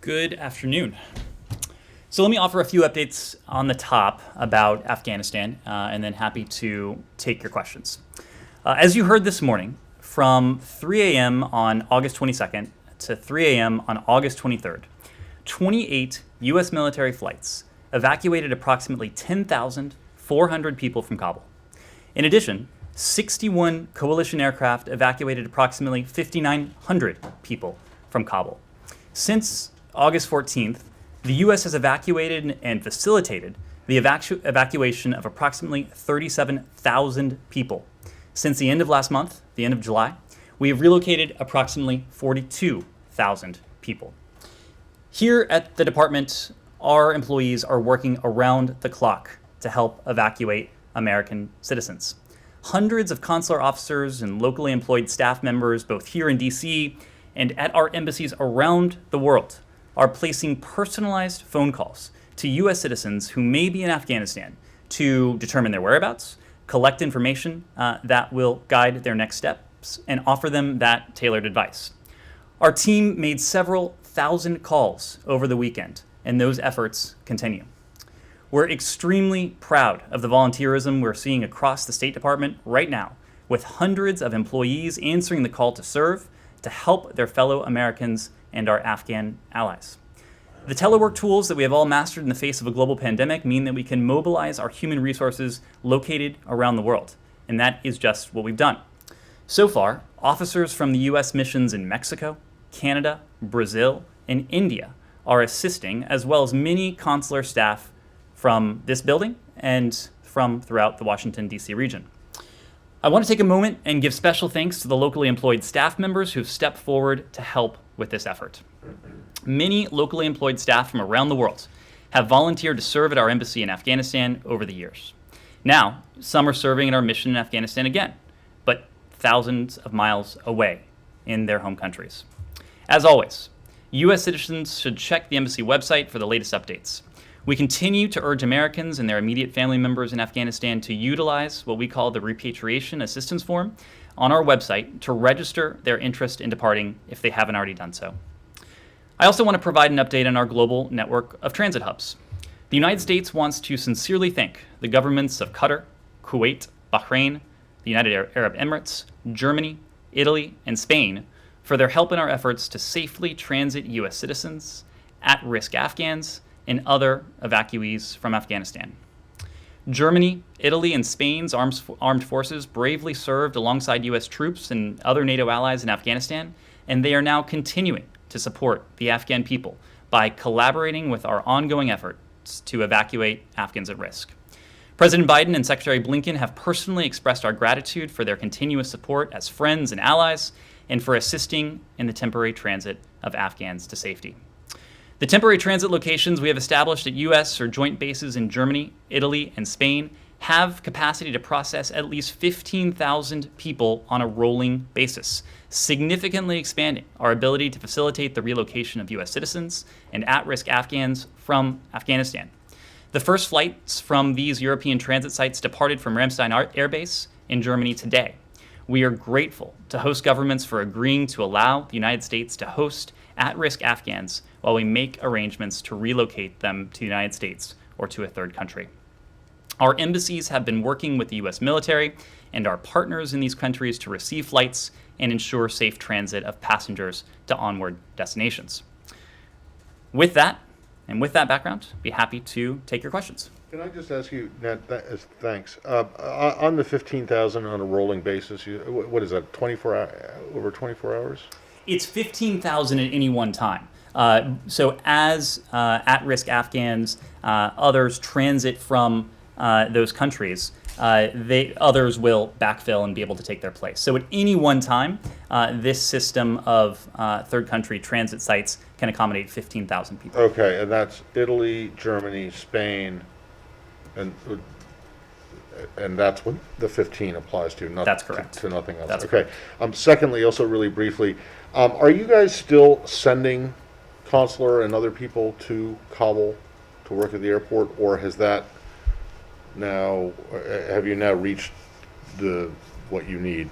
Good afternoon. So let me offer a few updates on the top about Afghanistan, and then happy to take your questions. As you heard this morning, from 3 a.m. on August 22nd to 3 a.m. on August 23rd, 28 U.S. military flights evacuated approximately 10,400 people from Kabul. In addition, 61 coalition aircraft evacuated approximately 5,900 people from Kabul. Since August 14th, the U.S. has evacuated and facilitated the evacuation of approximately 37,000 people. Since the end of last month, the end of July, we have relocated approximately 42,000 people. Here at the department, our employees are working around the clock to help evacuate American citizens. Hundreds of consular officers and locally employed staff members, both here in DC and at our embassies around the world, are placing personalized phone calls to U.S. citizens who may be in Afghanistan to determine their whereabouts, collect information that will guide their next steps, and offer them that tailored advice. Our team made several thousand calls over the weekend, and those efforts continue. We're extremely proud of the volunteerism we're seeing across the State Department right now, with hundreds of employees answering the call to serve to help their fellow Americans and our Afghan allies. The telework tools that we have all mastered in the face of a global pandemic mean that we can mobilize our human resources located around the world, and that is just what we've done. So far, officers from the U.S. missions in Mexico, Canada, Brazil, and India are assisting, as well as many consular staff from this building and from throughout the Washington, D.C. region. I want to take a moment and give special thanks to the locally employed staff members who've stepped forward to help with this effort. Many locally employed staff from around the world have volunteered to serve at our embassy in Afghanistan over the years. Now, some are serving in our mission in Afghanistan again, but thousands of miles away in their home countries. As always, U.S. citizens should check the embassy website for the latest updates. We continue to urge Americans and their immediate family members in Afghanistan to utilize what we call the Repatriation Assistance Form on our website to register their interest in departing if they haven't already done so. I also want to provide an update on our global network of transit hubs. The United States wants to sincerely thank the governments of Qatar, Kuwait, Bahrain, the United Arab Emirates, Germany, Italy, and Spain for their help in our efforts to safely transit U.S. citizens, at-risk Afghans, and other evacuees from Afghanistan. Germany, Italy, and Spain's armed forces bravely served alongside U.S. troops and other NATO allies in Afghanistan, and they are now continuing to support the Afghan people by collaborating with our ongoing efforts to evacuate Afghans at risk. President Biden and Secretary Blinken have personally expressed our gratitude for their continuous support as friends and allies, and for assisting in the temporary transit of Afghans to safety. The temporary transit locations we have established at U.S. or joint bases in Germany, Italy, and Spain have capacity to process at least 15,000 people on a rolling basis, significantly expanding our ability to facilitate the relocation of U.S. citizens and at-risk Afghans from Afghanistan. The first flights from these European transit sites departed from Ramstein Air Base in Germany today. We are grateful to host governments for agreeing to allow the United States to host at-risk Afghans while we make arrangements to relocate them to the United States or to a third country. Our embassies have been working with the U.S. military and our partners in these countries to receive flights and ensure safe transit of passengers to onward destinations. With that, and with that background, be happy to take your questions. Can I just ask you, Nat, thanks. On the 15,000 on a rolling basis, what is that, over 24 hours? It's 15,000 at any one time. So as at-risk Afghans, others transit from those countries, others will backfill and be able to take their place. So at any one time, this system of third country transit sites can accommodate 15,000 people. Okay, and that's Italy, Germany, Spain, and that's what the 15 applies to. That's correct. To nothing else. That's okay. Correct. Secondly, also really briefly, are you guys still sending consular and other people to Kabul to work at the airport, or has that now, have you now reached what you need?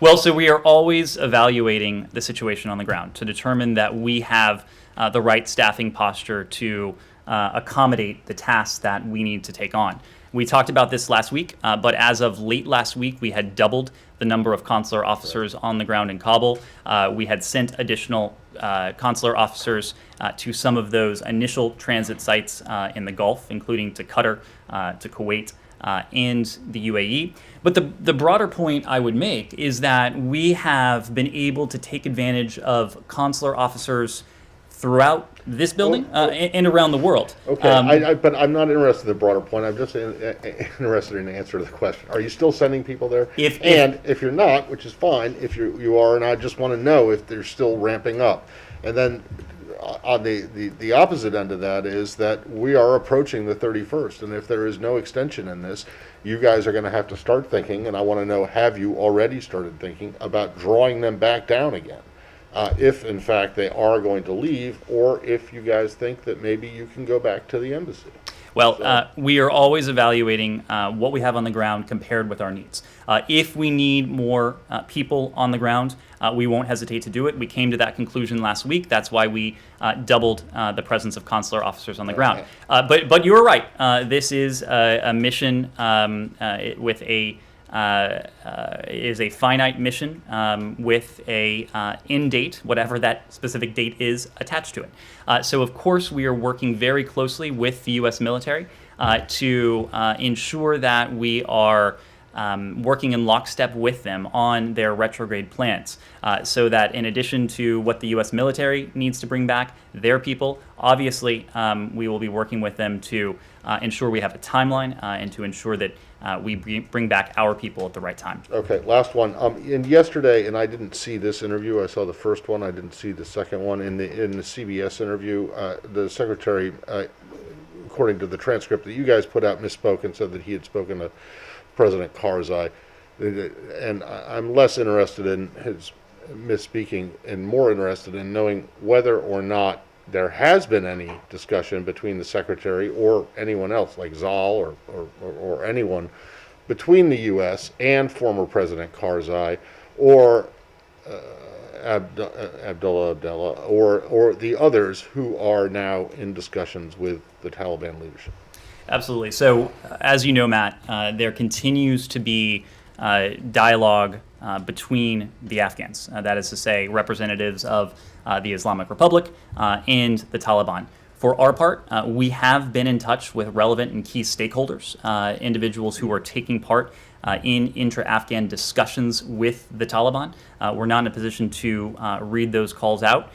Well, so we are always evaluating the situation on the ground to determine that we have the right staffing posture to accommodate the tasks that we need to take on. We talked about this last week, but as of late last week, we had doubled the number of consular officers on the ground in Kabul. We had sent additional consular officers to some of those initial transit sites in the Gulf, including to Qatar, to Kuwait, and the UAE. But the broader point I would make is that we have been able to take advantage of consular officers throughout this building and around the world. Okay, but I'm not interested in the broader point. I'm just interested in the answer to the question. Are you still sending people there? If you're not, which is fine, if you are, and I just want to know if they're still ramping up. And then on the opposite end of that is that we are approaching the 31st, and if there is no extension in this, you guys are going to have to start thinking, and I want to know, have you already started thinking about drawing them back down again? If in fact they are going to leave, or if you guys think that maybe you can go back to the embassy. Well, we are always evaluating what we have on the ground compared with our needs. If we need more people on the ground, we won't hesitate to do it. We came to that conclusion last week. That's why we doubled the presence of consular officers on the ground. But you're right. This is a mission with a is a finite mission with a end date, whatever that specific date is attached to it. So of course we are working very closely with the U.S. military to ensure that we are working in lockstep with them on their retrograde plans, so that in addition to what the U.S. military needs to bring back their people, obviously we will be working with them to ensure we have a timeline and to ensure that we bring back our people at the right time. Okay, last one. And yesterday, and I didn't see this interview. I saw the first one. I didn't see the second one. In the CBS interview, the secretary, according to the transcript that you guys put out, misspoke and said that he had spoken to President Karzai. And I'm less interested in his misspeaking and more interested in knowing whether or not there has been any discussion between the secretary or anyone else, like Zal or anyone, between the U.S. and former President Karzai or Abdullah Abdullah or the others who are now in discussions with the Taliban leadership. Absolutely. So, as you know, Matt, there continues to be dialogue between the Afghans. That is to say, representatives of the Islamic Republic and the Taliban. For our part, we have been in touch with relevant and key stakeholders, individuals who are taking part in intra-Afghan discussions with the Taliban. We're not in a position to read those calls out.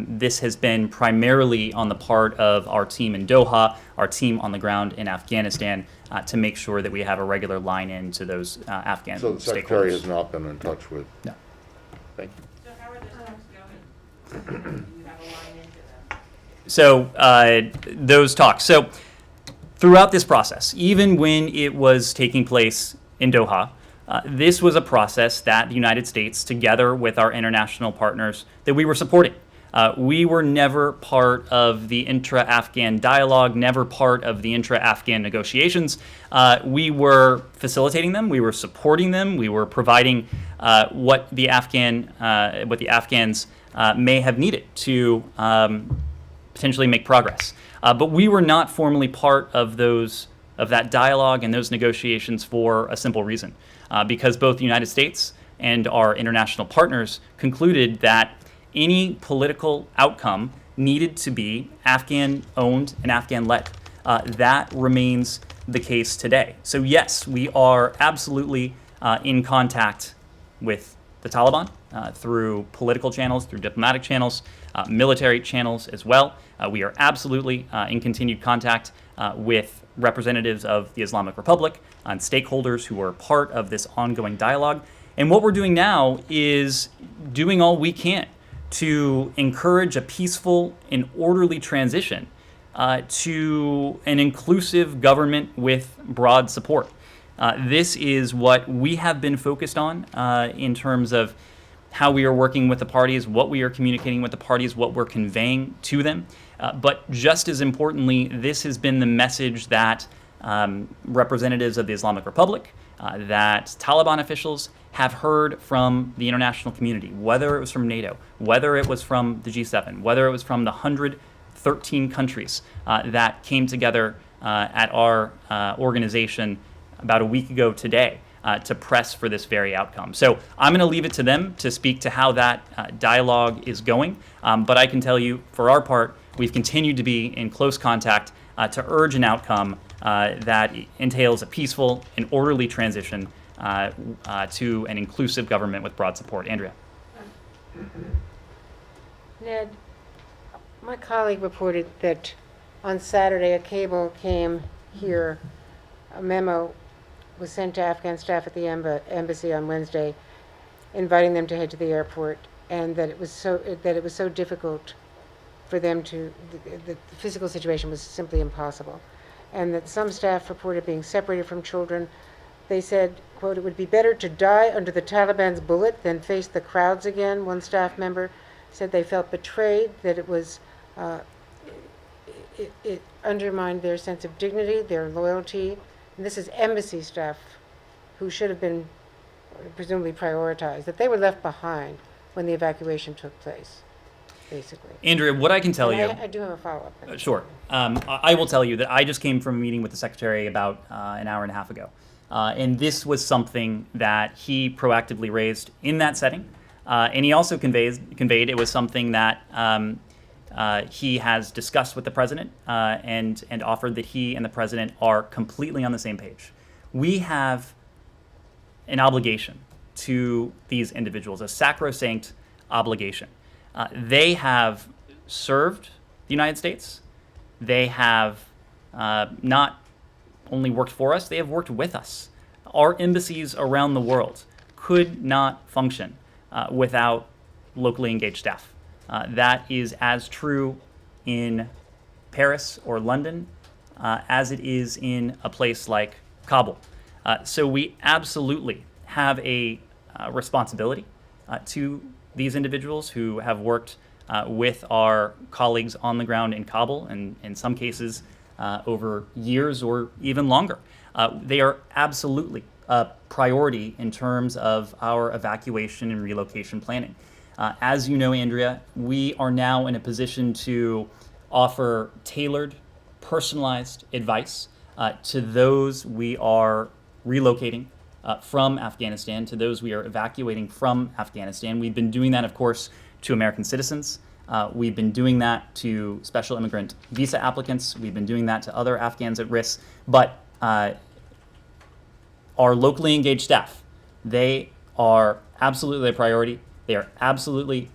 This has been primarily on the part of our team in Doha, our team on the ground in Afghanistan, to make sure that we have a regular line in to those Afghan stakeholders. So the secretary has not been in touch with? No. Thank you. So how are the talks going? Do you have a line into them? So those talks. So throughout this process, even when it was taking place in Doha, this was a process that the United States, together with our international partners, that we were supporting. We were never part of the intra-Afghan dialogue, never part of the intra-Afghan negotiations. We were facilitating them, we were supporting them, we were providing what the Afghans may have needed to potentially make progress. But we were not formally part of that dialogue and those negotiations for a simple reason, because both the United States and our international partners concluded that any political outcome needed to be Afghan-owned and Afghan-led. That remains the case today. So yes, we are absolutely in contact with the Taliban through political channels, through diplomatic channels, military channels as well. We are absolutely in continued contact with representatives of the Islamic Republic and stakeholders who are part of this ongoing dialogue. And what we're doing now is doing all we can to encourage a peaceful and orderly transition to an inclusive government with broad support. This is what we have been focused on in terms of how we are working with the parties, what we are communicating with the parties, what we're conveying to them. But just as importantly, this has been the message that representatives of the Islamic Republic that Taliban officials have heard from the international community, whether it was from NATO, whether it was from the G7, whether it was from the 113 countries that came together at our organization about a week ago today to press for this very outcome. So I'm going to leave it to them to speak to how that dialogue is going. But I can tell you, for our part, we've continued to be in close contact to urge an outcome that entails a peaceful and orderly transition to an inclusive government with broad support. Andrea. Ned, my colleague reported that on Saturday a cable came here, a memo was sent to Afghan staff at the embassy on Wednesday, inviting them to head to the airport, and that it was so difficult for them to, the physical situation was simply impossible, and that some staff reported being separated from children. They said, quote, "It would be better to die under the Taliban's bullet than face the crowds again." One staff member said they felt betrayed, that it was, it undermined their sense of dignity, their loyalty. And this is embassy staff who should have been presumably prioritized, that they were left behind when the evacuation took place, basically. Andrea, what I can tell And you. I do have a follow-up. Sure. I will tell you that I just came from a meeting with the Secretary about an hour and a half ago. And this was something that he proactively raised in that setting. And he also conveyed it was something that he has discussed with the president and offered that he and the president are completely on the same page. We have an obligation to these individuals, a sacrosanct obligation. They have served the United States. They have not only worked for us, they have worked with us. Our embassies around the world could not function without locally engaged staff. That is as true in Paris or London as it is in a place like Kabul. So we absolutely have a responsibility to these individuals who have worked with our colleagues on the ground in Kabul, and in some cases over years or even longer. They are absolutely a priority in terms of our evacuation and relocation planning. As you know, Andrea, we are now in a position to offer tailored, personalized advice to those we are relocating from Afghanistan, to those we are evacuating from Afghanistan. We've been doing that, of course, to American citizens. We've been doing that to special immigrant visa applicants. We've been doing that to other Afghans at risk. But our locally engaged staff, they are absolutely a priority. They are absolutely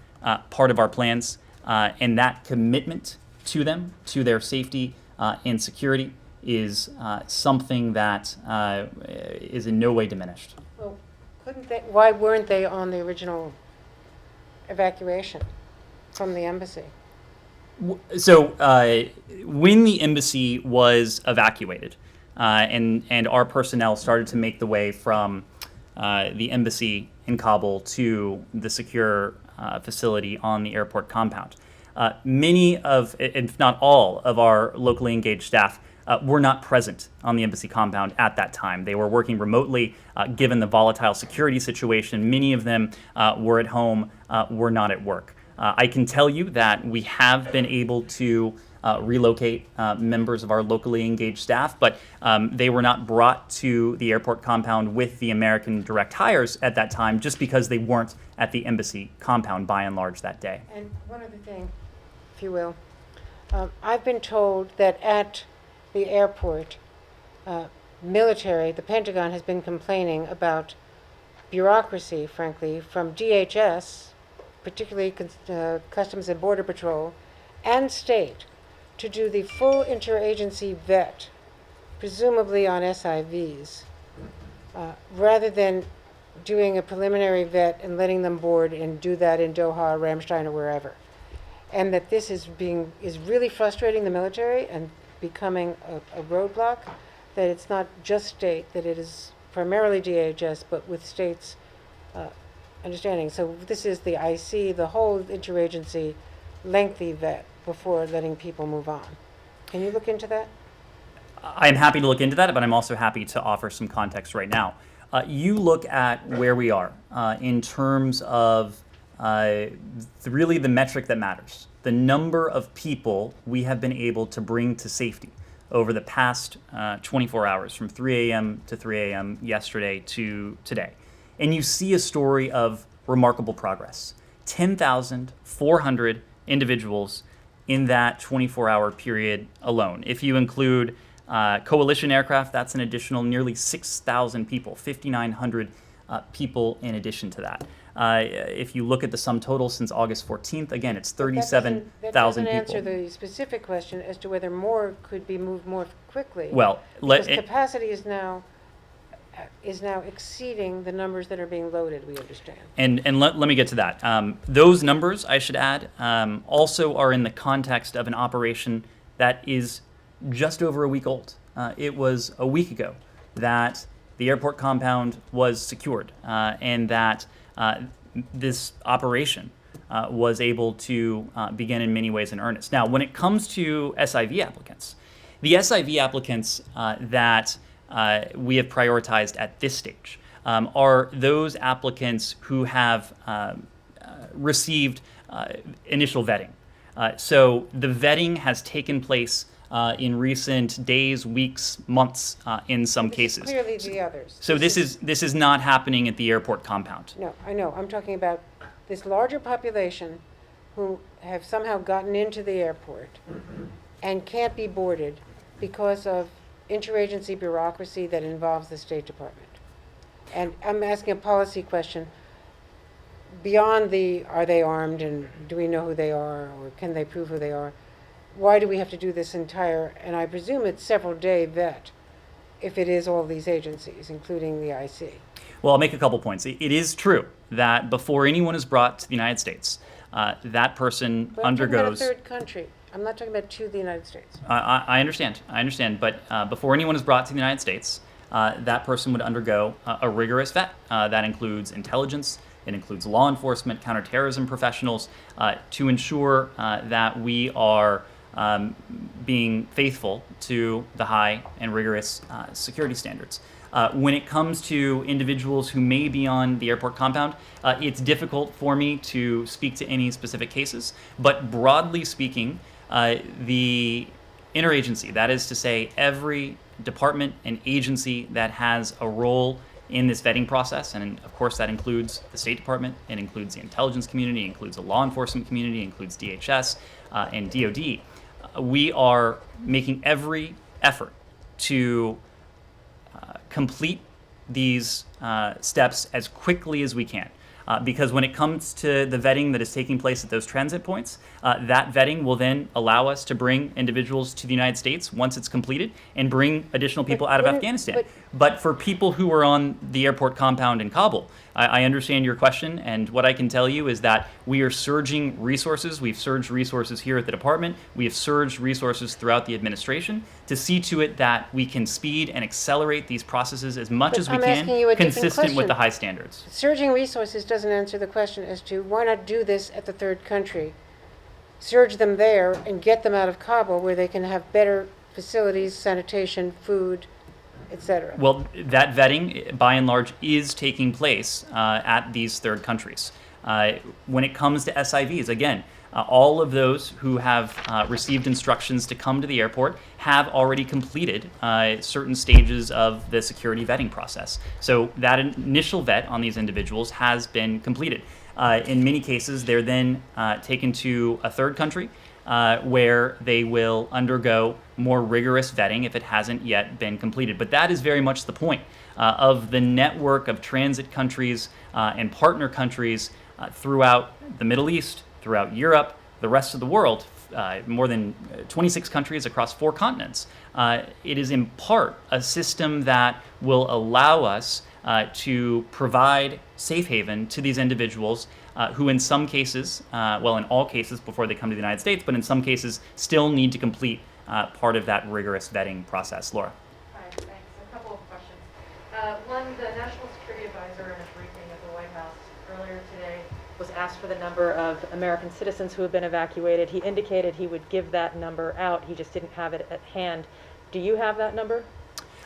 part of our plans. And that commitment to them, to their safety and security, is something that is in no way diminished. Well, why weren't they on the original evacuation from the embassy? So when the embassy was evacuated and our personnel started to make the way from the embassy in Kabul to the secure facility on the airport compound, many of, if not all, of our locally engaged staff were not present on the embassy compound at that time. They were working remotely given the volatile security situation. Many of them were at home, were not at work. I can tell you that we have been able to relocate members of our locally engaged staff, but they were not brought to the airport compound with the American direct hires at that time just because they weren't at the embassy compound by and large that day. And one other thing, if you will. I've been told that at the airport, military, the Pentagon has been complaining about bureaucracy, frankly, from DHS, particularly Customs and Border Patrol, and state, to do the full interagency vet, presumably on SIVs, rather than doing a preliminary vet and letting them board and do that in Doha, Ramstein, or wherever. And that this is really frustrating the military and becoming a roadblock, that it's not just state, that it is primarily DHS, but with states understanding. So this is the IC, the whole interagency lengthy vet before letting people move on. Can you look into that? I'm happy to look into that, but I'm also happy to offer some context right now. You look at where we are in terms of really the metric that matters, the number of people we have been able to bring to safety over the past 24 hours, from 3 a.m. to 3 a.m. yesterday to today. And you see a story of remarkable progress. 10,400 individuals in that 24-hour period alone. If you include coalition aircraft, that's an additional nearly 6,000 people, 5,900 people in addition to that. If you look at the sum total since August 14th, again, it's 37,000 That doesn't people. answer the specific question as to whether more could be moved more quickly. Well, Because capacity is now exceeding the numbers that are being loaded, we understand. And let me get to that. Those numbers, I should add, also are in the context of an operation that is just over a week old. It was a week ago that the airport compound was secured and that this operation was able to begin in many ways in earnest. Now, when it comes to SIV applicants, the SIV applicants that we have prioritized at this stage are those applicants who have received initial vetting. So the vetting has taken place in recent days, weeks, months, in some cases. Clearly the others. So this is not happening at the airport compound. No, I know. I'm talking about this larger population who have somehow gotten into the airport and can't be boarded because of interagency bureaucracy that involves the State Department. And I'm asking a policy question. Beyond the, are they armed and do we know who they are or can they prove who they are? Why do we have to do this entire, and I presume it's several day vet, if it is all these agencies, including the IC? Well, I'll make a couple points. It is true that before anyone is brought to the United States, that person But I'm talking about a undergoes. third country. I'm not talking about to the United States. I understand. But before anyone is brought to the United States, that person would undergo a rigorous vet. That includes intelligence, it includes law enforcement, counterterrorism professionals, to ensure that we are being faithful to the high and rigorous security standards. When it comes to individuals who may be on the airport compound, it's difficult for me to speak to any specific cases, but broadly speaking, the interagency, that is to say every department and agency that has a role in this vetting process, and of course that includes the State Department, it includes the intelligence community, it includes the law enforcement community, it includes DHS and DOD, we are making every effort to complete these steps as quickly as we can. Because when it comes to the vetting that is taking place at those transit points, that vetting will then allow us to bring individuals to the United States once it's completed and bring additional people out of wouldn't- Afghanistan. But for people who are on the airport compound in Kabul, I understand your question, and what I can tell you is that we are surging resources. We've surged resources here at the department. We have surged resources throughout the administration to see to it that we can speed and accelerate these processes as much But as we I'm asking you can, a different consistent with question. the high standards. Surging resources doesn't answer the question as to why not do this at the third country? Surge them there and get them out of Kabul where they can have better facilities, sanitation, food, etc. Well, that vetting, by and large, is taking place at these third countries. When it comes to SIVs, again, all of those who have received instructions to come to the airport have already completed certain stages of the security vetting process. So that initial vet on these individuals has been completed. In many cases, they're then taken to a third country where they will undergo more rigorous vetting if it hasn't yet been completed. But that is very much the point of the network of transit countries and partner countries throughout the Middle East, throughout Europe, the rest of the world, more than 26 countries across 4 continents. It is in part a system that will allow us to provide safe haven to these individuals who in some cases, well, in all cases before they come to the United States, but in some cases still need to complete part of that rigorous vetting process. Laura. Hi, thanks. A couple of questions. One, the National Security Advisor in a briefing at the White House earlier today was asked for the number of American citizens who have been evacuated. He indicated he would give that number out. He just didn't have it at hand. Do you have that number?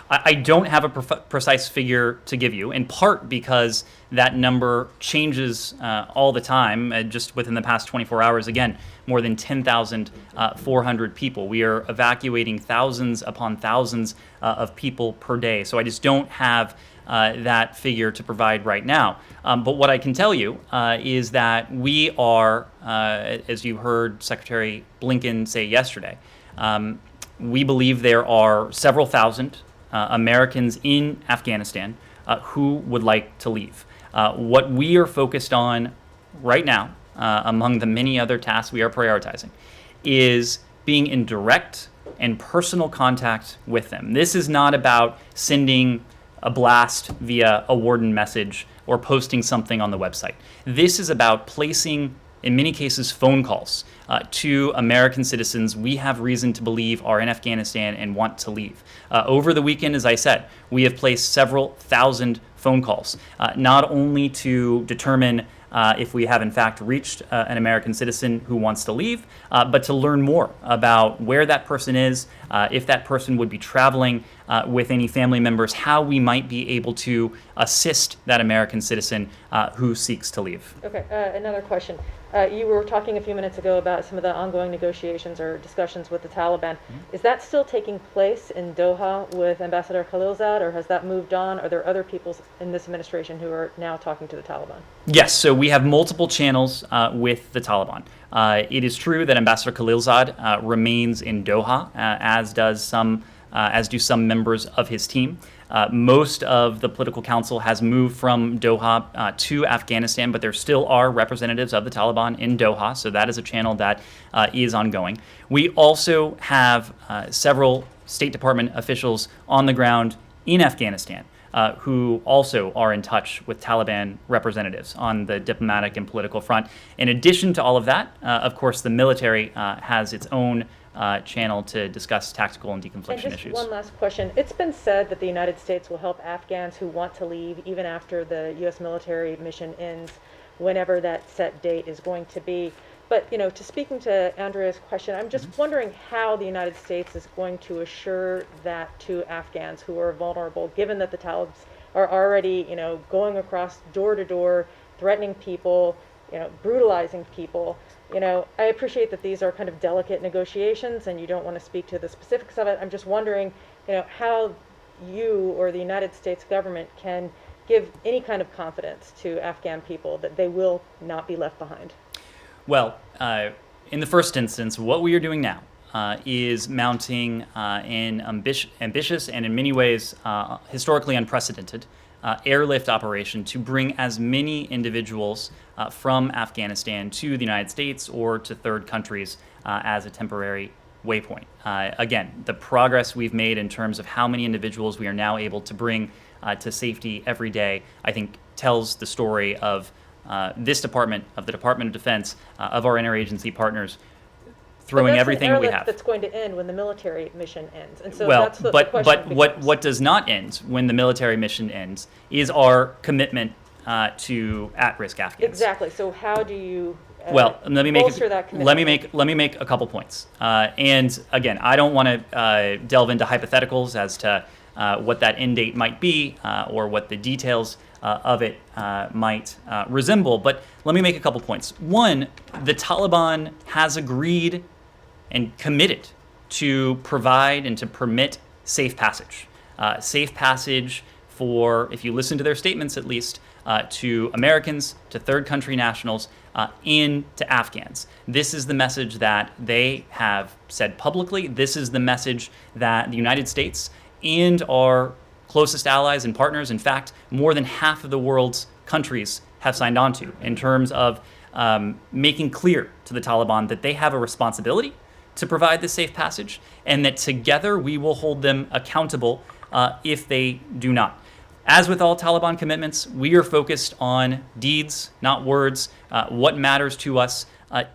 I don't have a precise figure to give you, in part because that number changes all the time. Just within the past 24 hours, again, more than 10,400 people. We are evacuating thousands upon thousands of people per day. So I just don't have that figure to provide right now. But what I can tell you is that we are, as you heard Secretary Blinken say yesterday, we believe there are several thousand Americans in Afghanistan who would like to leave. What we are focused on right now, among the many other tasks we are prioritizing, is being in direct and personal contact with them. This is not about sending a blast via a warden message or posting something on the website. This is about placing, in many cases, phone calls to American citizens we have reason to believe are in Afghanistan and want to leave. Over the weekend, as I said, we have placed several thousand phone calls, not only to determine if we have in fact reached an American citizen who wants to leave, but to learn more about where that person is, if that person would be traveling with any family members, how we might be able to assist that American citizen who seeks to leave. Okay, another question. You were talking a few minutes ago about some of the ongoing negotiations or discussions with the Taliban. Mm-hmm. Is that still taking place in Doha with Ambassador Khalilzad, or has that moved on? Are there other people in this administration who are now talking to the Taliban? Yes, so we have multiple channels with the Taliban. It is true that Ambassador Khalilzad remains in Doha, as do some members of his team. Most of the political council has moved from Doha to Afghanistan, but there still are representatives of the Taliban in Doha, so that is a channel that is ongoing. We also have several State Department officials on the ground in Afghanistan who also are in touch with Taliban representatives on the diplomatic and political front. In addition to all of that, of course, the military has its own channel to discuss tactical and deconfliction And just issues. one last question. It's been said that the United States will help Afghans who want to leave even after the U.S. military mission ends, whenever that set date is going to be. But, to speaking to Andrea's question, I'm just wondering how the United States is going to assure that to Afghans who are vulnerable, given that the Talibs are already, going across door to door, threatening people, brutalizing people. I appreciate that these are kind of delicate negotiations and you don't want to speak to the specifics of it. I'm just wondering, how you or the United States government can give any kind of confidence to Afghan people that they will not be left behind. Well, in the first instance, what we are doing now is mounting an ambitious and in many ways historically unprecedented airlift operation to bring as many individuals from Afghanistan to the United States or to third countries as a temporary waypoint. Again, the progress we've made in terms of how many individuals we are now able to bring to safety every day, I think tells the story of this department, of the Department of Defense, of our interagency partners, throwing everything we have. That's going to end when the military mission ends, and so Well, that's the but question what does not end when the military mission ends is our commitment to at-risk Afghans. Exactly. So how do you Well, let me bolster that commitment? let me make a couple points. And again, I don't want to delve into hypotheticals as to what that end date might be or what the details of it might resemble. But let me make a couple points. One, the Taliban has agreed and committed to provide and to permit safe passage. Safe passage for, if you listen to their statements at least, to Americans, to third country nationals, and to Afghans. This is the message that they have said publicly. This is the message that the United States and our closest allies and partners, in fact, more than half of the world's countries have signed on to, in terms of making clear to the Taliban that they have a responsibility to provide this safe passage, and that together we will hold them accountable if they do not. As with all Taliban commitments, we are focused on deeds, not words. What matters to us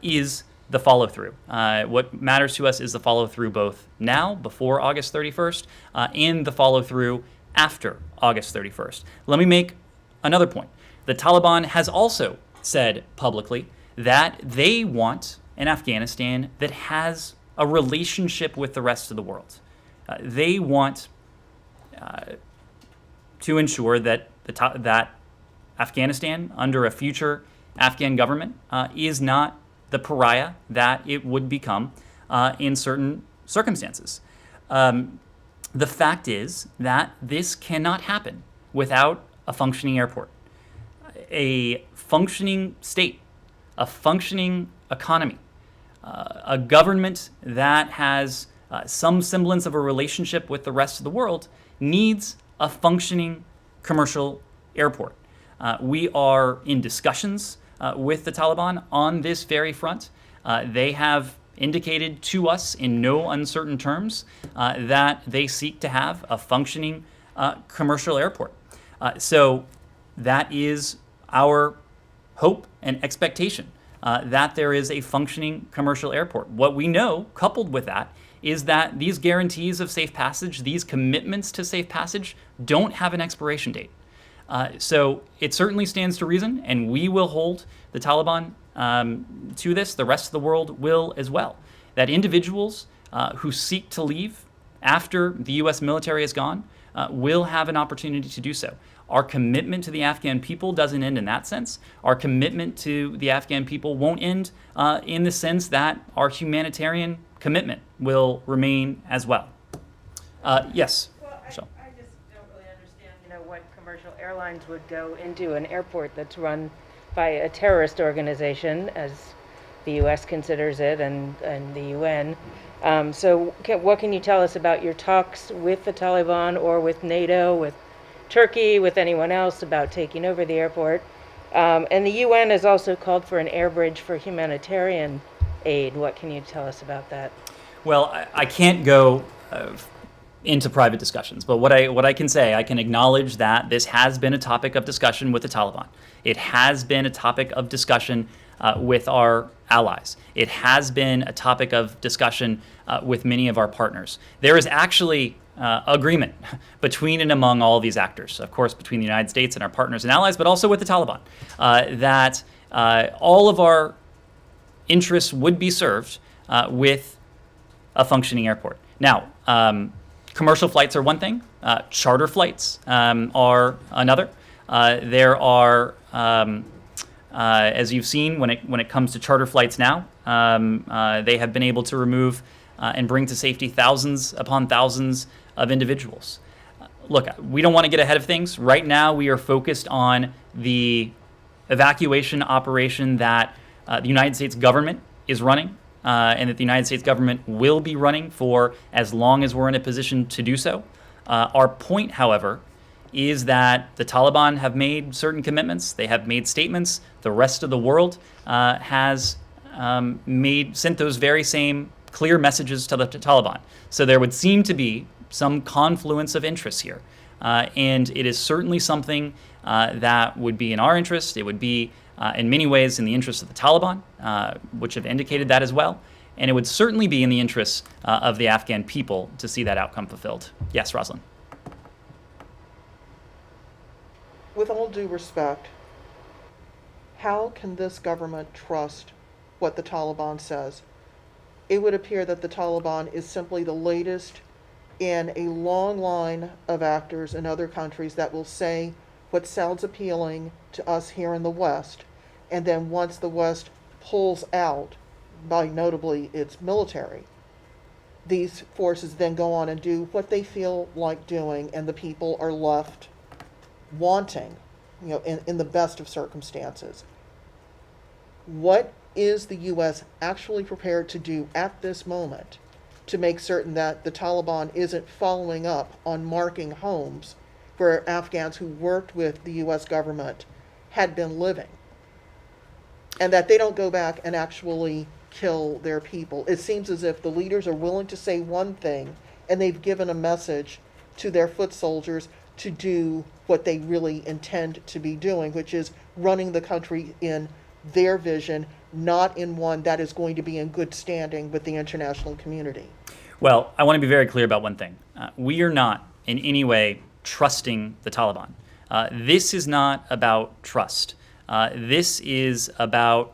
is the follow-through. What matters to us is the follow-through both now, before August 31st, and the follow-through after August 31st. Let me make another point. The Taliban has also said publicly that they want an Afghanistan that has a relationship with the rest of the world. They want to ensure that that Afghanistan, under a future Afghan government, is not the pariah that it would become in certain circumstances. The fact is that this cannot happen without a functioning airport, a functioning state, a functioning economy, a government that has some semblance of a relationship with the rest of the world needs a functioning commercial airport. We are in discussions with the Taliban on this very front. They have indicated to us in no uncertain terms that they seek to have a functioning commercial airport. So that is our hope and expectation, that there is a functioning commercial airport. What we know, coupled with that, is that these guarantees of safe passage, these commitments to safe passage, don't have an expiration date. So it certainly stands to reason, and we will hold the Taliban to this. The rest of the world will as well. That individuals who seek to leave after the U.S. military is gone will have an opportunity to do so. Our commitment to the Afghan people doesn't end in that sense. Our commitment to the Afghan people won't end in the sense that our humanitarian commitment will remain as well. Yes, Michelle. I just don't really understand, what commercial airlines would go into an airport that's run by a terrorist organization, as the U.S. considers it, and the UN. So what can you tell us about your talks with the Taliban or with NATO, with Turkey, with anyone else about taking over the airport? And the UN has also called for an air bridge for humanitarian aid. What can you tell us about that? Well, I can't go into private discussions, but what I can say, I can acknowledge that this has been a topic of discussion with the Taliban. It has been a topic of discussion with our allies. It has been a topic of discussion with many of our partners. There is actually agreement between and among all these actors, of course, between the United States and our partners and allies, but also with the Taliban, that all of our interests would be served with a functioning airport. Now, commercial flights are one thing. Charter flights are another. There are, as you've seen, when it comes to charter flights now, they have been able to remove and bring to safety thousands upon thousands of individuals. Look, we don't want to get ahead of things. Right now, we are focused on the evacuation operation that the United States government is running, and that the United States government will be running for as long as we're in a position to do so. Our point, however, is that the Taliban have made certain commitments. They have made statements. The rest of the world has sent those very same clear messages to the Taliban. So there would seem to be some confluence of interests here. And it is certainly something that would be in our interest. It would be in many ways in the interest of the Taliban, which have indicated that as well. And it would certainly be in the interests of the Afghan people to see that outcome fulfilled. Yes, Rosalind. With all due respect, how can this government trust what the Taliban says? It would appear that the Taliban is simply the latest in a long line of actors in other countries that will say what sounds appealing to us here in the West, and then once the West pulls out, by notably its military, these forces then go on and do what they feel like doing, and the people are left wanting, in the best of circumstances. What is the U.S. actually prepared to do at this moment to make certain that the Taliban isn't following up on marking homes where Afghans who worked with the U.S. government had been living, and that they don't go back and actually kill their people? It seems as if the leaders are willing to say one thing, and they've given a message to their foot soldiers to do what they really intend to be doing, which is running the country in their vision, not in one that is going to be in good standing with the international community. Well, I want to be very clear about one thing. We are not in any way trusting the Taliban. This is not about trust. This is about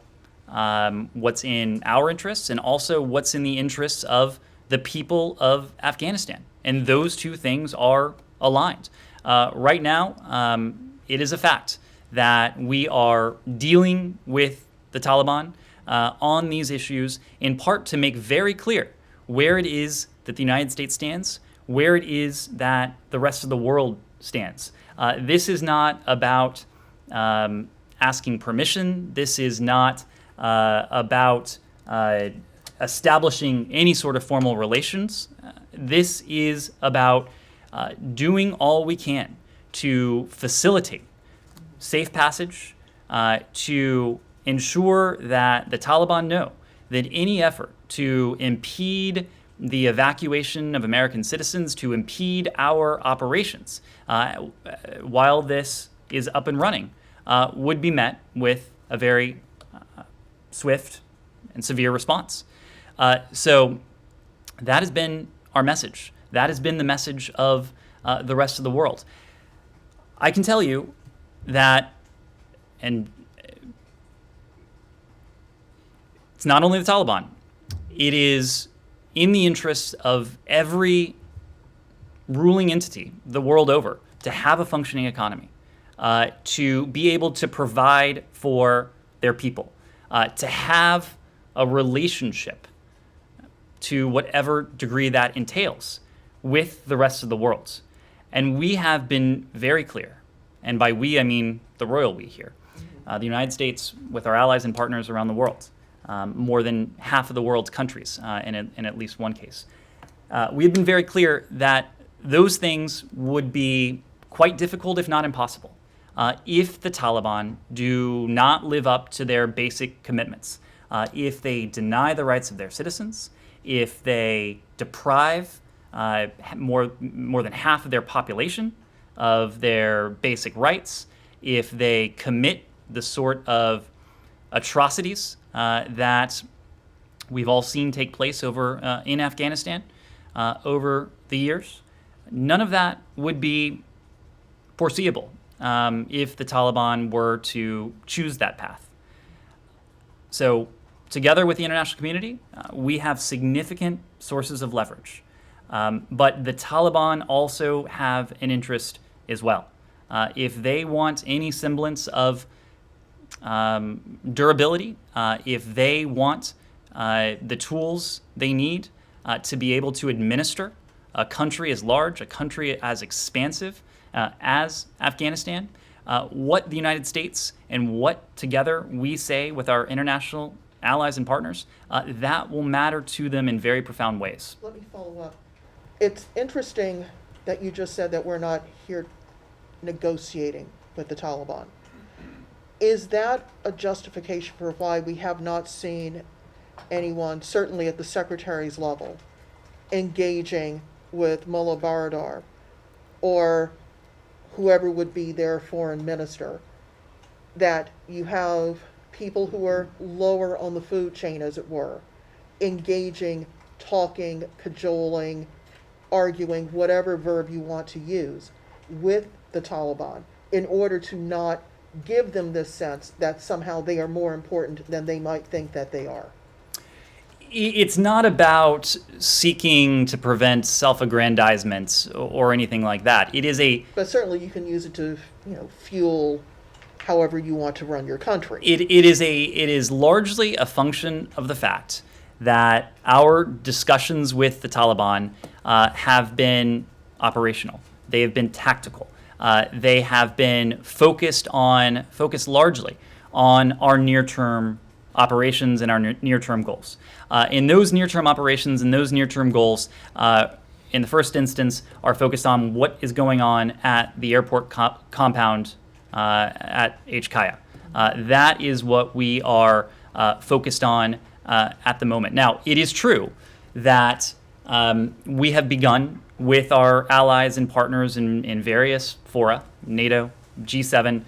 what's in our interests and also what's in the interests of the people of Afghanistan. And those two things are aligned. Right now, it is a fact that we are dealing with the Taliban on these issues, in part to make very clear where it is that the United States stands, where it is that the rest of the world stands. This is not about asking permission. This is not about establishing any sort of formal relations. This is about doing all we can to facilitate safe passage, to ensure that the Taliban know that any effort to impede the evacuation of American citizens, to impede our operations while this is up and running, would be met with a very swift and severe response. So that has been our message. That has been the message of the rest of the world. I can tell you that, and it's not only the Taliban, it is in the interest of every ruling entity the world over to have a functioning economy, to be able to provide for their people, to have a relationship to whatever degree that entails with the rest of the world. And we have been very clear, and by we I mean the royal we here, the United States with our allies and partners around the world, more than half of the world's countries in at least one case. We have been very clear that those things would be quite difficult, if not impossible, if the Taliban do not live up to their basic commitments, if they deny the rights of their citizens, if they deprive more than half of their population of their basic rights, if they commit the sort of atrocities that we've all seen take place over in Afghanistan over the years. None of that would be foreseeable if the Taliban were to choose that path. So together with the international community, we have significant sources of leverage. But the Taliban also have an interest as well. If they want any semblance of durability, if they want the tools they need to be able to administer a country as large, a country as expansive as Afghanistan, what the United States and what together we say with our international allies and partners, that will matter to them in very profound ways. Let me follow up. It's interesting that you just said that we're not here negotiating with the Taliban. Is that a justification for why we have not seen anyone, certainly at the secretary's level, engaging with Mullah Baradar or whoever would be their foreign minister, that you have people who are lower on the food chain, as it were, engaging, talking, cajoling, arguing, whatever verb you want to use, with the Taliban in order to not give them this sense that somehow they are more important than they might think that they are? It's not about seeking to prevent self-aggrandizement or anything like that. It is a... But certainly you can use it to, fuel however you want to run your country. It is largely a function of the fact that our discussions with the Taliban have been operational. They have been tactical. They have been focused largely on our near-term operations and our near-term goals. In those near-term operations and those near-term goals, in the first instance, are focused on what is going on at the airport compound at HKIA. That is what we are focused on at the moment. Now, it is true that we have begun with our allies and partners in various fora, NATO, G7,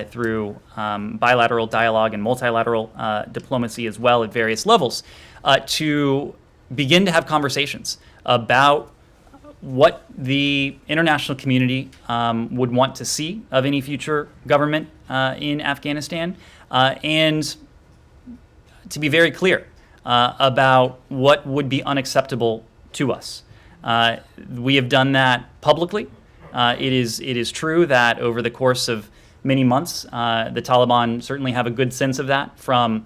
through bilateral dialogue and multilateral diplomacy as well at various levels, to begin to have conversations about what the international community would want to see of any future government in Afghanistan, and to be very clear about what would be unacceptable to us. We have done that publicly. It is true that over the course of many months, the Taliban certainly have a good sense of that from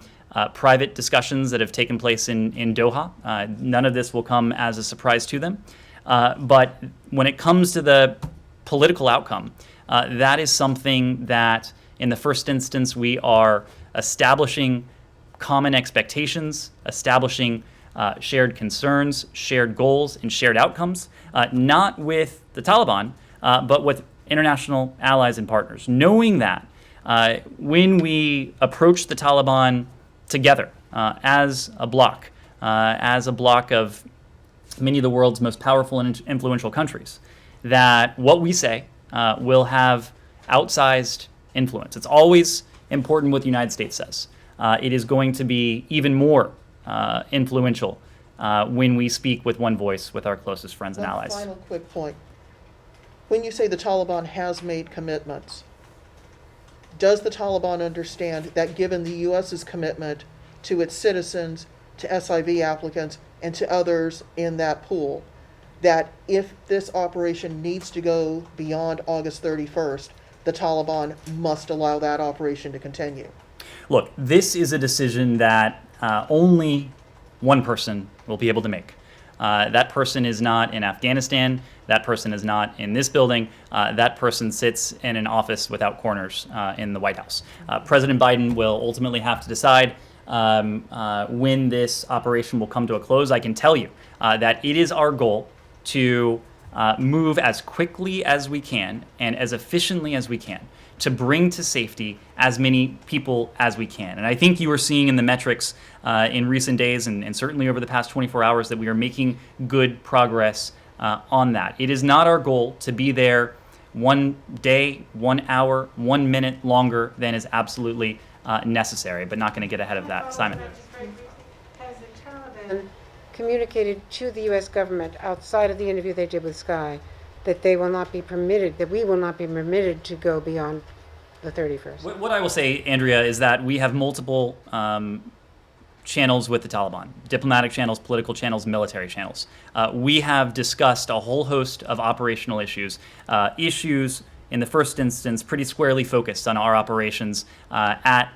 private discussions that have taken place in Doha. None of this will come as a surprise to them. But when it comes to the political outcome, that is something that, in the first instance, we are establishing common expectations, establishing shared concerns, shared goals, and shared outcomes, not with the Taliban, but with international allies and partners. Knowing that when we approach the Taliban together as a bloc of many of the world's most powerful and influential countries, that what we say will have outsized influence. It's always important what the United States says. It is going to be even more influential when we speak with one voice with our closest friends and One allies. final quick point. When you say the Taliban has made commitments, does the Taliban understand that given the U.S.'s commitment to its citizens, to SIV applicants, and to others in that pool, that if this operation needs to go beyond August 31st, the Taliban must allow that operation to continue? Look, this is a decision that only one person will be able to make. That person is not in Afghanistan. That person is not in this building. That person sits in an office without corners in the White House. President Biden will ultimately have to decide when this operation will come to a close. I can tell you that it is our goal to move as quickly as we can and as efficiently as we can to bring to safety as many people as we can. And I think you are seeing in the metrics in recent days and certainly over the past 24 hours that we are making good progress on that. It is not our goal to be there 1 day, 1 hour, 1 minute longer than is absolutely necessary, but not going to get ahead of that. Simon. Has the Taliban communicated to the U.S. government outside of the interview they did with Sky that they will not be permitted, that we will not be permitted to go beyond the 31st? What I will say, Andrea, is that we have multiple channels with the Taliban: diplomatic channels, political channels, military channels. We have discussed a whole host of operational issues, in the first instance pretty squarely focused on our operations at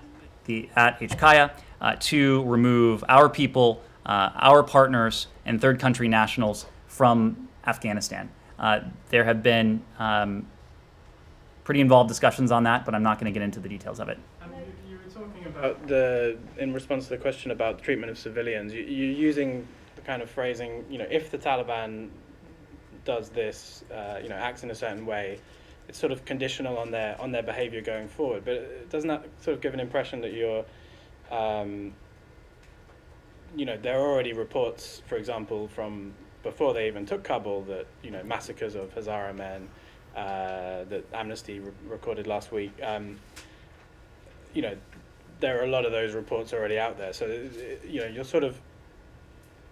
HKIA to remove our people, our partners, and third country nationals from Afghanistan. There have been pretty involved discussions on that, but I'm not going to get into the details of it. You were talking about in response to the question about the treatment of civilians, you're using the kind of phrasing, if the Taliban does this, acts in a certain way, it's sort of conditional on their behavior going forward. But doesn't that sort of give an impression that you're, there are already reports, for example, from before they even took Kabul that, massacres of Hazara men, that Amnesty recorded last week, there are a lot of those reports already out there. So, you're sort of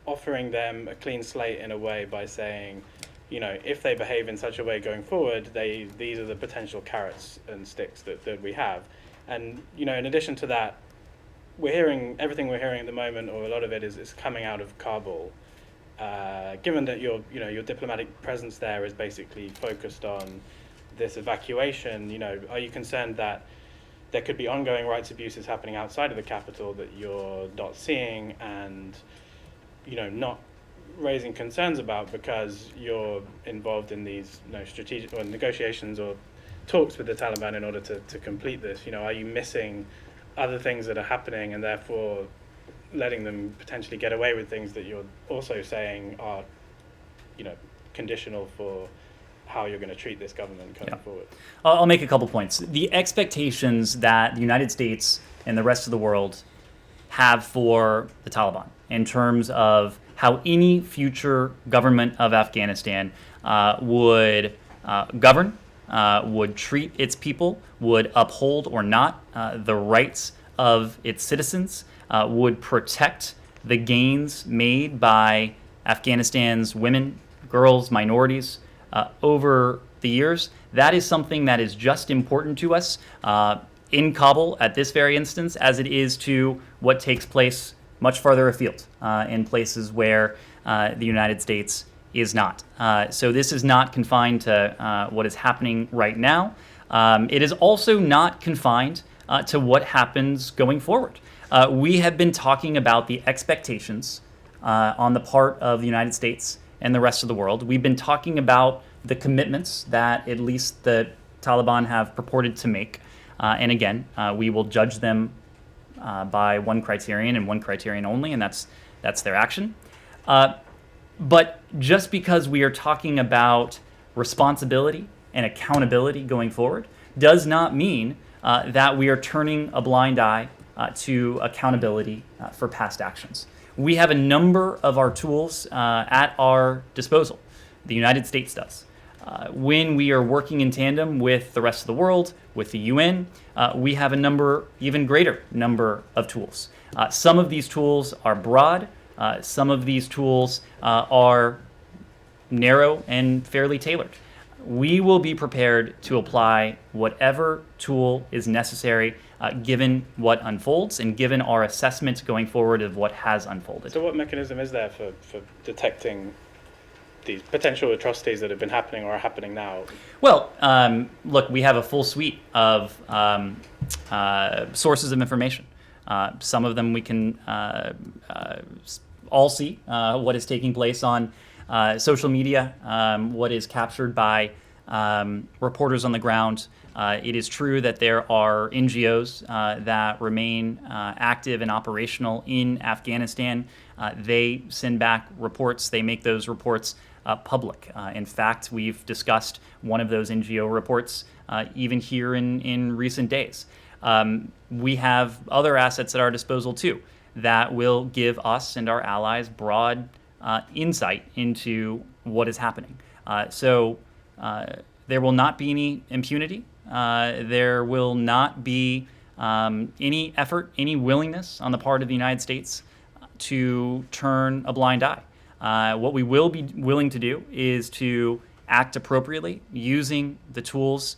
offering them a clean slate in a way by saying, if they behave in such a way going forward, these are the potential carrots and sticks that we have. And, in addition to that, everything we're hearing at the moment, or a lot of it is coming out of Kabul. Given that your diplomatic presence there is basically focused on this evacuation, are you concerned that there could be ongoing rights abuses happening outside of the capital that you're not seeing and, not raising concerns about because you're involved in these strategic or negotiations or talks with the Taliban in order to complete this? Are you missing other things that are happening and therefore letting them potentially get away with things that you're also saying are, conditional for how you're going to treat this government going forward? I'll make a couple points. The expectations that the United States and the rest of the world have for the Taliban in terms of how any future government of Afghanistan would govern, would treat its people, would uphold or not the rights of its citizens, would protect the gains made by Afghanistan's women, girls, minorities over the years. That is something that is just important to us in Kabul at this very instance, as it is to what takes place much farther afield in places where the United States is not. So this is not confined to what is happening right now. It is also not confined to what happens going forward. We have been talking about the expectations on the part of the United States and the rest of the world. We've been talking about the commitments that at least the Taliban have purported to make. And again, we will judge them by one criterion and one criterion only, and that's their action. But just because we are talking about responsibility and accountability going forward does not mean that we are turning a blind eye to accountability for past actions. We have a number of our tools at our disposal. The United States does. When we are working in tandem with the rest of the world, with the UN, we have a number, even greater number of tools. Some of these tools are broad. Some of these tools are narrow and fairly tailored. We will be prepared to apply whatever tool is necessary given what unfolds and given our assessment going forward of what has unfolded. So what mechanism is there for detecting these potential atrocities that have been happening or are happening now? Well, look, we have a full suite of sources of information. Some of them we can all see what is taking place on social media, what is captured by reporters on the ground. It is true that there are NGOs that remain active and operational in Afghanistan. They send back reports. They make those reports public. In fact, we've discussed one of those NGO reports even here in recent days. We have other assets at our disposal too that will give us and our allies broad insight into what is happening. So there will not be any impunity. There will not be any effort, any willingness on the part of the United States to turn a blind eye. What we will be willing to do is to act appropriately using the tools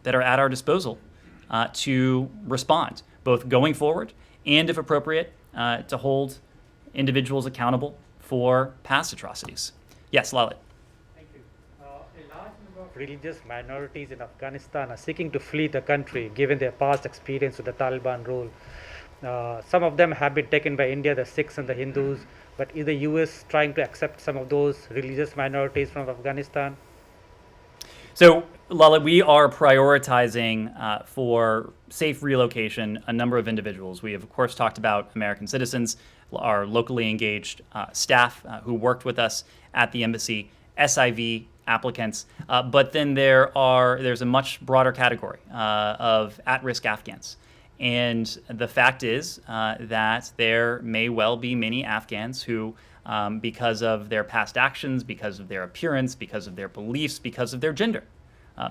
that are at our disposal to respond, both going forward and, if appropriate, to hold individuals accountable for past atrocities. Yes, Lalit. Thank you. A large number of religious minorities in Afghanistan are seeking to flee the country given their past experience with the Taliban rule. Some of them have been taken by India, the Sikhs and the Hindus, but is the US trying to accept some of those religious minorities from Afghanistan? So, Lalit, we are prioritizing for safe relocation a number of individuals. We have, of course, talked about American citizens, our locally engaged staff who worked with us at the embassy, SIV applicants, but then there's a much broader category of at-risk Afghans. And the fact is that there may well be many Afghans who, because of their past actions, because of their appearance, because of their beliefs, because of their gender,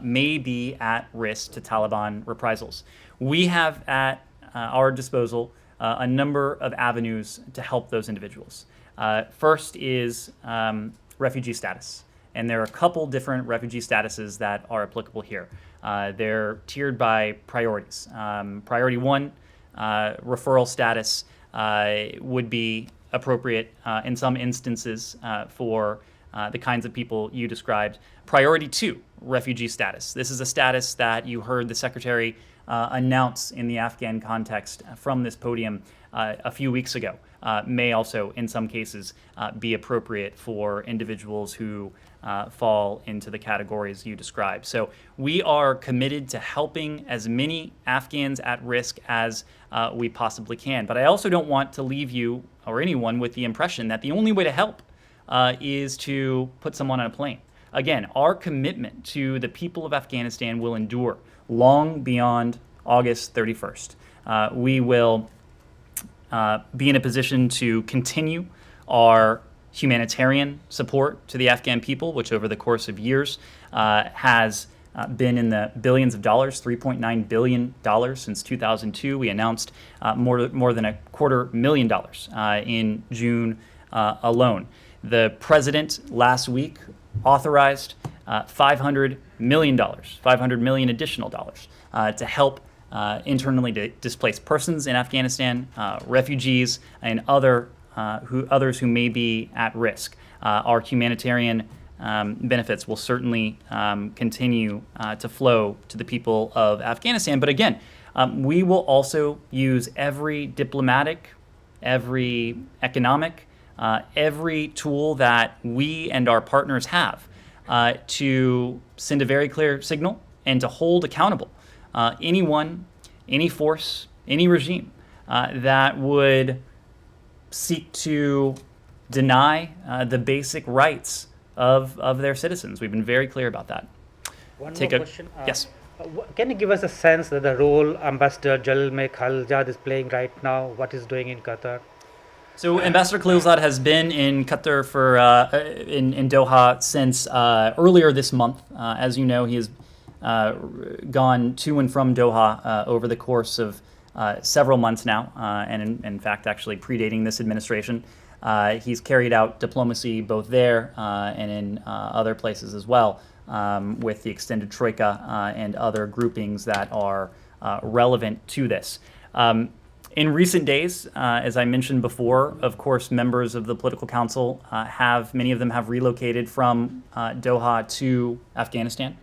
may be at risk to Taliban reprisals. We have at our disposal a number of avenues to help those individuals. First is refugee status. And there are a couple different refugee statuses that are applicable here. They're tiered by priorities. Priority one, referral status would be appropriate in some instances for the kinds of people you described. Priority two, refugee status. This is a status that you heard the Secretary announce in the Afghan context from this podium a few weeks ago. May also, in some cases, be appropriate for individuals who fall into the categories you described. So we are committed to helping as many Afghans at risk as we possibly can. But I also don't want to leave you or anyone with the impression that the only way to help is to put someone on a plane. Again, our commitment to the people of Afghanistan will endure long beyond August 31st. We will be in a position to continue our humanitarian support to the Afghan people, which over the course of years has been in the billions of dollars, $3.9 billion since 2002. We announced more than $250,000 in June alone. The president last week authorized $500 million, $500 million additional dollars to help internally displaced persons in Afghanistan, refugees, and others who may be at risk. our humanitarian benefits will certainly continue to flow to the people of Afghanistan. But again, we will also use every diplomatic, every economic, every tool that we and our partners have to send a very clear signal and to hold accountable anyone, any force, any regime that would seek to deny the basic rights of their citizens. We've been very clear about that. One Take more a- question. yes. Can you give us a sense that the role Ambassador Jalil Khaljad is playing right now, what he's doing in Qatar? So Ambassador Khalilzad has been in Qatar for in Doha since earlier this month. As you know, he has gone to and from Doha over the course of several months now, and in fact, actually predating this administration. He's carried out diplomacy both there and in other places as well, with the extended troika and other groupings that are relevant to this. In recent days, as I mentioned before, of course, members of the political council many of them have relocated from Doha to Afghanistan.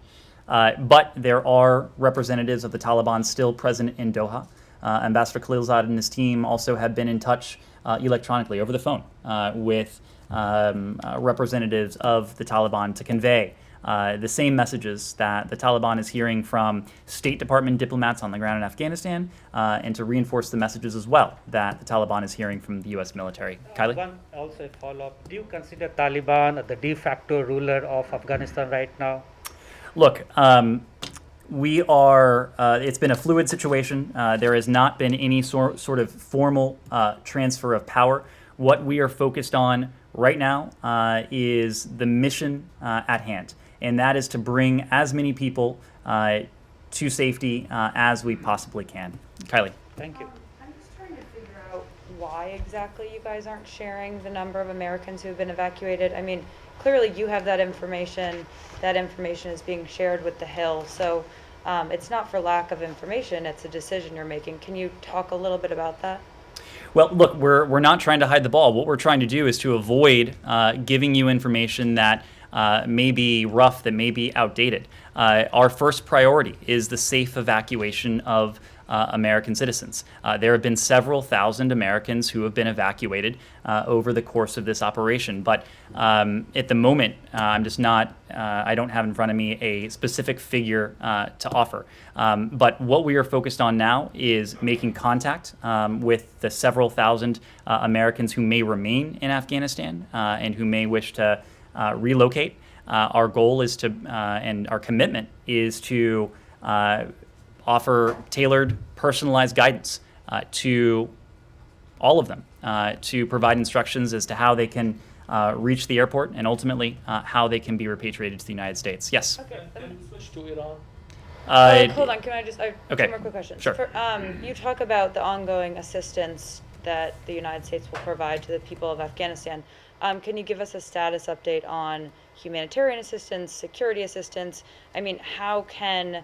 But there are representatives of the Taliban still present in Doha. Ambassador Khalilzad and his team also have been in touch electronically over the phone with representatives of the Taliban to convey the same messages that the Taliban is hearing from State Department diplomats on the ground in Afghanistan, and to reinforce the messages as well that the Taliban is hearing from the U.S. military. Kylie? One also a follow-up. Do you consider Taliban the de facto ruler of Afghanistan right now? Look, it's been a fluid situation. There has not been any sort of formal transfer of power. What we are focused on right now is the mission at hand, and that is to bring as many people to safety as we possibly can. Kylie. Thank you. I'm just trying to figure out why exactly you guys aren't sharing the number of Americans who have been evacuated. I mean, clearly you have that information. That information is being shared with the Hill. So it's not for lack of information. It's a decision you're making. Can you talk a little bit about that? Well, look, we're not trying to hide the ball. What we're trying to do is to avoid giving you information that may be rough, that may be outdated. Our first priority is the safe evacuation of American citizens. There have been several thousand Americans who have been evacuated over the course of this operation. But at the moment, I'm just not, I don't have in front of me a specific figure to offer. But what we are focused on now is making contact with the several thousand Americans who may remain in Afghanistan and who may wish to relocate. Our goal is to, and our commitment is to offer tailored, personalized guidance to all of them, to provide instructions as to how they can reach the airport and ultimately how they can be repatriated to the United States. Yes? Okay. Can you switch to Iran? Hold on, can I just, I have okay. two more quick questions. Sure. You talk about the ongoing assistance that the United States will provide to the people of Afghanistan. Can you give us a status update on humanitarian assistance, security assistance? I mean, how can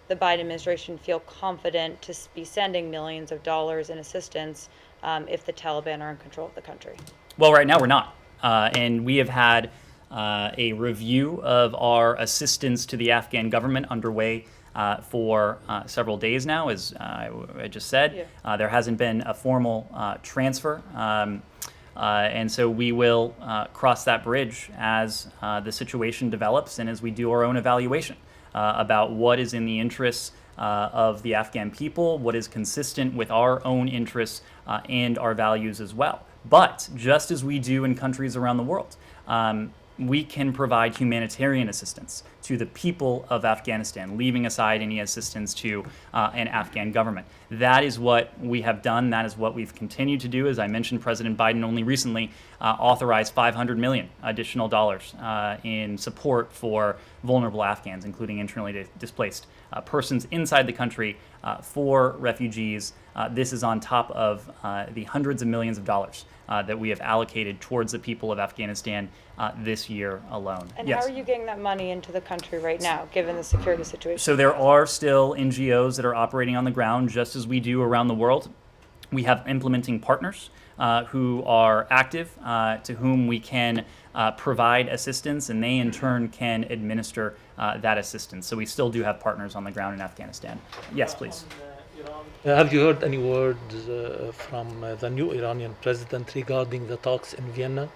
the Biden administration feel confident to be sending millions of dollars in assistance if the Taliban are in control of the country? Well, right now we're not. And we have had a review of our assistance to the Afghan government underway for several days now, as I just said. Yeah. There hasn't been a formal transfer. And so we will cross that bridge as the situation develops and as we do our own evaluation about what is in the interests of the Afghan people, what is consistent with our own interests and our values as well. But just as we do in countries around the world, we can provide humanitarian assistance to the people of Afghanistan, leaving aside any assistance to an Afghan government. That is what we have done. That is what we've continued to do. As I mentioned, President Biden only recently authorized $500 million additional dollars in support for vulnerable Afghans, including internally displaced persons inside the country, for refugees. This is on top of the hundreds of millions of dollars that we have allocated towards the people of Afghanistan this year alone. And Yes. how are you getting that money into the country right now, given the security situation? So there are still NGOs that are operating on the ground, just as we do around the world. We have implementing partners who are active, to whom we can provide assistance, and they in turn can administer that assistance. So we still do have partners on the ground in Afghanistan. Yes, please. Have you heard any words from the new Iranian president regarding the talks in Vienna?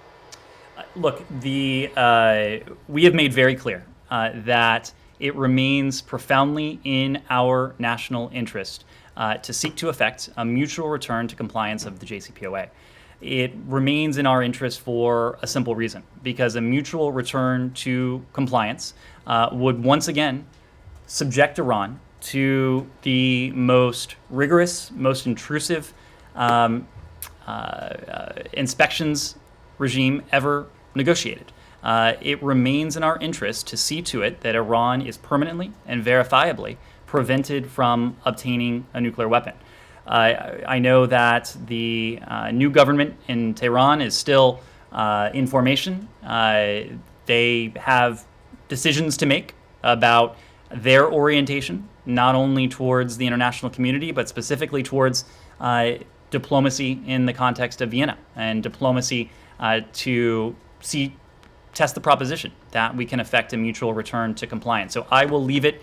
Look, we have made very clear that it remains profoundly in our national interest to seek to effect a mutual return to compliance of the JCPOA. It remains in our interest for a simple reason, because a mutual return to compliance would once again subject Iran to the most rigorous, most intrusive inspections regime ever negotiated. It remains in our interest to see to it that Iran is permanently and verifiably prevented from obtaining a nuclear weapon. I know that the new government in Tehran is still in formation. They have decisions to make about their orientation, not only towards the international community, but specifically towards diplomacy in the context of Vienna, and diplomacy to test the proposition that we can effect a mutual return to compliance. So I will leave it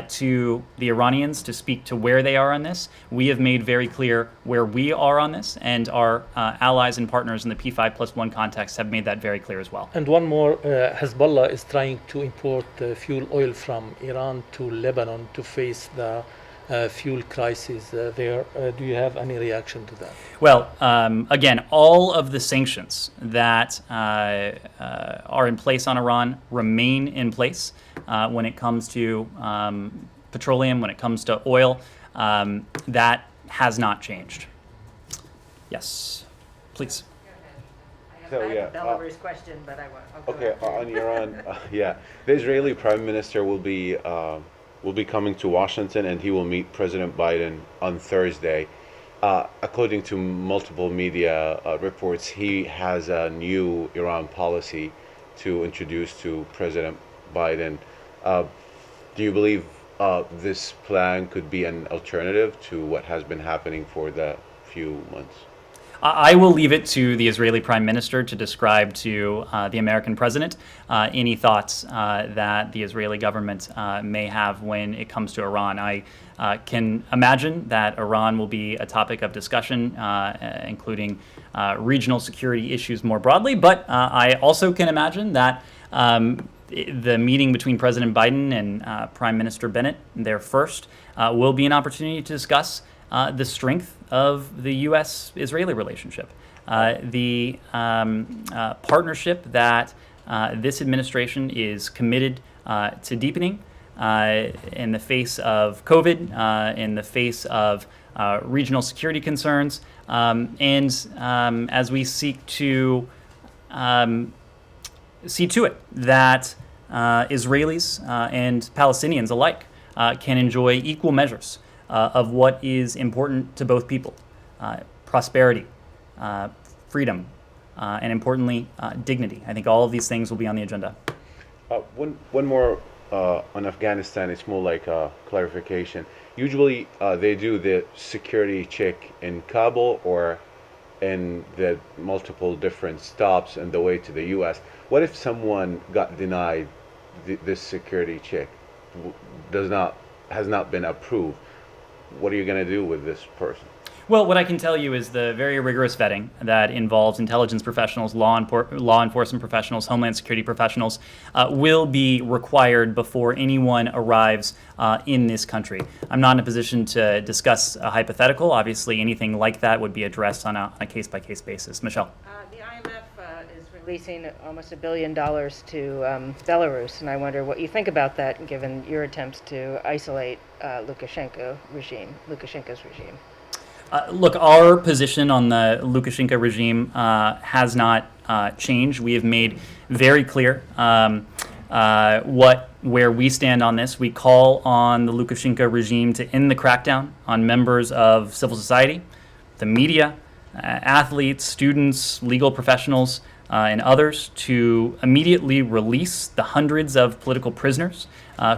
to the Iranians to speak to where they are on this. We have made very clear where we are on this, and our allies and partners in the P5+1 context have made that very clear as well. And one more, Hezbollah is trying to import fuel oil from Iran to Lebanon to face the fuel crisis there. Do you have any reaction to that? Well, again, all of the sanctions that are in place on Iran remain in place when it comes to petroleum, when it comes to oil. That has not changed. Yes, please. So, I have yeah, a Belarus question, but I won't. I'll go Okay, after you. on Iran, yeah, the Israeli Prime Minister will be coming to Washington, and he will meet President Biden on Thursday. According to multiple media reports, he has a new Iran policy to introduce to President Biden. Do you believe this plan could be an alternative to what has been happening for the few months? I will leave it to the Israeli Prime Minister to describe to the American President any thoughts that the Israeli government may have when it comes to Iran. I can imagine that Iran will be a topic of discussion, including regional security issues more broadly, but I also can imagine that the meeting between President Biden and Prime Minister Bennett, their first, will be an opportunity to discuss the strength of the U.S.-Israeli relationship, the partnership that this administration is committed to deepening in the face of COVID, in the face of regional security concerns, and as we seek to see to it that Israelis and Palestinians alike can enjoy equal measures of what is important to both people: prosperity, freedom, and importantly, dignity. I think all of these things will be on the agenda. One more on Afghanistan. It's more like a clarification. Usually they do the security check in Kabul or in the multiple different stops on the way to the U.S. What if someone got denied this security check, has not been approved? What are you going to do with this person? Well, what I can tell you is the very rigorous vetting that involves intelligence professionals, law enforcement professionals, homeland security professionals will be required before anyone arrives in this country. I'm not in a position to discuss a hypothetical. Obviously, anything like that would be addressed on a case-by-case basis. Michelle. The IMF is releasing almost $1 billion to Belarus, and I wonder what you think about that, given your attempts to isolate Lukashenko's regime. Look, our position on the Lukashenko regime has not changed. We have made very clear where we stand on this. We call on the Lukashenko regime to end the crackdown on members of civil society, the media, athletes, students, legal professionals, and others, to immediately release the hundreds of political prisoners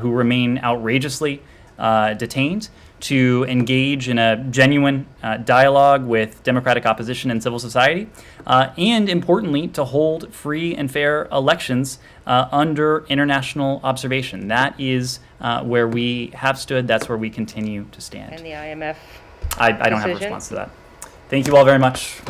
who remain outrageously detained, to engage in a genuine dialogue with democratic opposition and civil society, and importantly, to hold free and fair elections under international observation. That is where we have stood. That's where we continue to stand. And the IMF I don't have a decision? response to that. Thank you all very much.